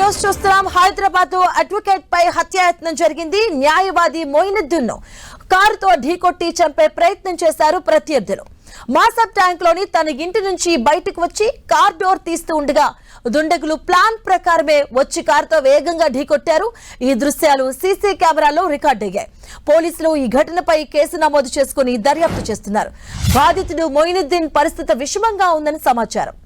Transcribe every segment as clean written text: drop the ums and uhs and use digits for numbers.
News చూస్తున్నాం. Hyderabad advocate పై హత్యాయత్నం జరిగింది. న్యాయవాది మొయినుద్దీన్ ను కారుతో ఢీకొట్టి చంపే ప్రయత్నం చేశారు ప్రత్యర్థులు. మాసబ్ ట్యాంక్ లోని తన ఇంటి నుంచి బయటకు వచ్చి కార్ డోర్ తీస్తూ ఉండగా దుండగులు ప్లాన్ ప్రకారమే వచ్చి కారుతో వేగంగా ఢీకొట్టారు. ఈ దృశ్యాలు సీసీ కెమెరాలో రికార్డయ్యాయి. పోలీసులు ఈ ఘటనపై కేసు నమోదు చేసుకుని దర్యాప్తు చేస్తున్నారు. బాధితుడు మొయినుద్దీన్ పరిస్థితి విషమంగా ఉందని సమాచారం.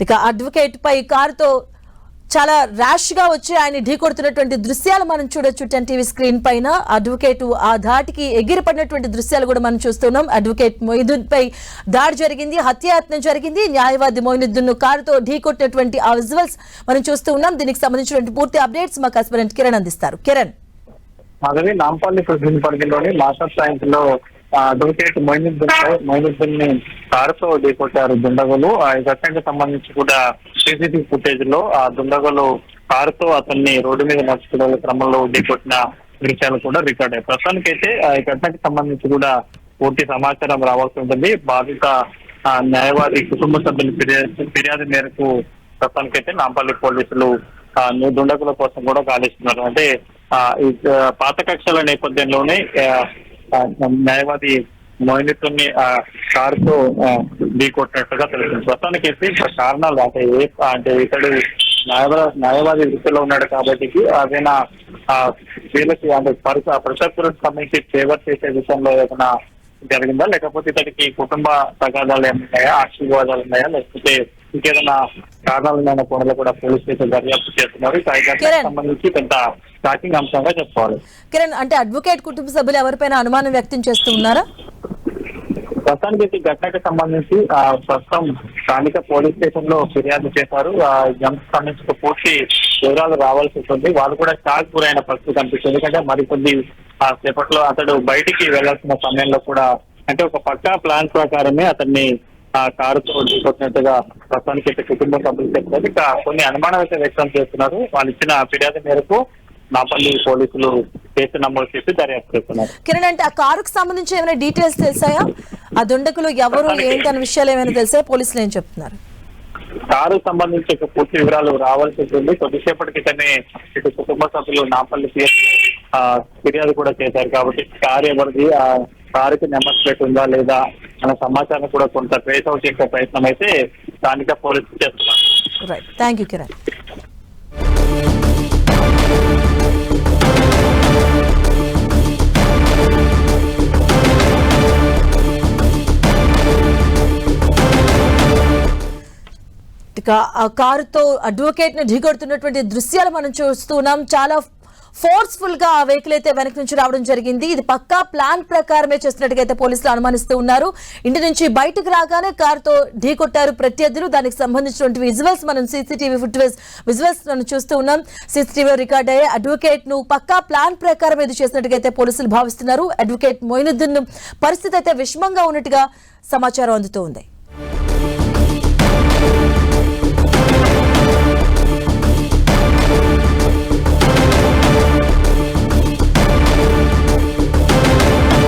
ఇక అడ్వకేట్ పై కారుతో చాలా ర్యాష్ గా వచ్చి ఆయన ఢీకొడుతున్నటువంటి దృశ్యాలు మనం చూడొచ్చు 10 టీవీ స్క్రీన్ పైన. అడ్వకేట్ ఆ ధాటికి ఎగిరిపడినటువంటి దృశ్యాలు కూడా మనం చూస్తున్నాం. అడ్వకేట్ మొయినుద్దీన్ పై దాడి జరిగింది, హత్యాయత్నం జరిగింది. న్యాయవాది మొయినుద్దీన్ ను కారుతో ఢీకొట్టినటువంటి ఆ విజువల్స్ మనం చూస్తూ ఉన్నాం. దీనికి సంబంధించినటువంటి పూర్తి అప్డేట్స్ మా కరెస్పాండెంట్ కిరణ్ అందిస్తారు. కిరణ్, మాధవి, నాంపల్లి ప్రెసిడెంట్ పరిధిలోని మాస్టర్ బ్యాంక్ లో అడ్వకేట్ మొయినుద్దీన్ ని కారుతో ఢీకొట్టారు దుండగులు. ఈ ఘటనకు సంబంధించి కూడా సీసీటీవీ ఫుటేజ్ లో ఆ దుండగులు కారుతో అతన్ని రోడ్డు మీద నడుచుకునే క్రమంలో ఢీకొట్టిన దృశ్యాలు కూడా రికార్డ్ అయ్యాయి. ప్రస్తుతానికైతే ఈ ఘటనకు సంబంధించి కూడా పూర్తి సమాచారం రావాల్సి ఉంటుంది. బాధిత న్యాయవాది కుటుంబ సభ్యుల ఫిర్యాదు మేరకు ప్రస్తుతానికైతే నాంపల్లి పోలీసులు దుండగుల కోసం కూడా గాలిస్తున్నారు. అంటే ఈ పాత కక్షల నేపథ్యంలోనే న్యాయవాది మొయినుద్దీన్ ని కారుతో ఢీకొట్టినట్టుగా తెలుస్తుంది. ప్రస్తుతానికి కారణాలు అంటే ఇతడు న్యాయవాది వృత్తిలో ఉన్నాడు కాబట్టి అదేనా వీళ్ళకి అంటే ప్రత్యర్థులకు సంబంధించి ఫేవర్ చేసే విషయంలో ఏదైనా జరిగిందా, లేకపోతే ఇతడికి కుటుంబ తగాదాలు ఏమున్నాయా, ఆశీర్వాదాలు ఉన్నాయా, లేకపోతే ఇంకేదైనా కారణాలు కోణంలో కూడా పోలీసులు దర్యాప్తు చేస్తున్నారు. సంబంధించి పెద్ద షాకింగ్ అంశంగా చెప్పుకోవాలి. కిరణ్, అంటే అడ్వకేట్ కుటుంబ సభ్యులు ఎవరిపైన అనుమానం వ్యక్తం చేస్తూ ఉన్నారా? ప్రస్తుతానికి ఘటనకు సంబంధించి ప్రస్తుతం స్థానిక పోలీస్ స్టేషన్ లో ఫిర్యాదు చేశారు. సంబంధించిన పూర్తి వివరాలు రావాల్సి ఉంటుంది. వాళ్ళు కూడా షాక్ గురైన పరిస్థితి కనిపిస్తుంది. ఎందుకంటే మరికొద్ది సేపట్లో అతడు బయటికి వెళ్లాల్సిన సమయంలో కూడా అంటే ఒక పక్కా ప్లాన్ ప్రకారమే అతన్ని కారుతో ఢీకొట్టినట్టుగా ప్రస్తుతానికి అయితే కుటుంబ సభ్యులు చెప్తారు. ఇక కొన్ని అనుమానం అయితే వ్యక్తం చేస్తున్నారు. వాళ్ళు ఇచ్చిన ఫిర్యాదు మేరకు నాంపల్లి పోలీసులు కేసు నమోదు చేసి దర్యాప్తు చేస్తున్నారు. కిరణ్, అంటే ఆ కారుకు సంబంధించి ఏమైనా డీటెయిల్స్ తెలుసాయా? ఆ దుండగులు ఎవరు ఏంటి అనే విషయాలు ఏమైనా తెలుసా? పోలీసులు ఏం చెప్తున్నారు? కారు సంబంధించి పూర్తి వివరాలు రావాల్సి ఉంటుంది. కొద్దిసేపటి క్రితమే ఇటు కుటుంబ సభ్యులు నాంపల్లి ఫిర్యాదు కూడా చేశారు కాబట్టి కారు ఎవరిది, ఆ కారుకి నెంబర్ ప్లేట్ ఉందా లేదా అన్న సమాచారం కూడా కొంత ట్రేస్ అవుట్ చేసే ప్రయత్నం అయితే స్థానిక పోలీసులు చేస్తున్నారు. Right, thank you Kiran. కారుతో అడ్వకేట్ ని ఢీకొడుతున్నటువంటి దృశ్యాలు మనం చూస్తున్నాం. చాలా ఫోర్స్ఫుల్ గా ఆ వెహికల్ అయితే వెనక నుంచి రావడం జరిగింది. ఇది పక్కా ప్లాన్ ప్రకారమే చేస్తున్నట్టుగా అయితే పోలీసులు అనుమానిస్తూ ఉన్నారు. ఇంటి నుంచి బయటకు రాగానే కారుతో ఢీకొట్టారు ప్రత్యర్థులు. దానికి సంబంధించినటువంటి విజువల్స్ మనం సీసీటీవీ విజువల్స్ మనం చూస్తూ ఉన్నాం. సీసీటీవీ రికార్డ్ అయ్యే అడ్వకేట్ ను పక్కా ప్లాన్ ప్రకారం ఇది చేసినట్టుగా అయితే పోలీసులు భావిస్తున్నారు. అడ్వకేట్ మొయినుద్దీన్ పరిస్థితి అయితే విషమంగా ఉన్నట్టుగా సమాచారం అందుతూ ఉంది.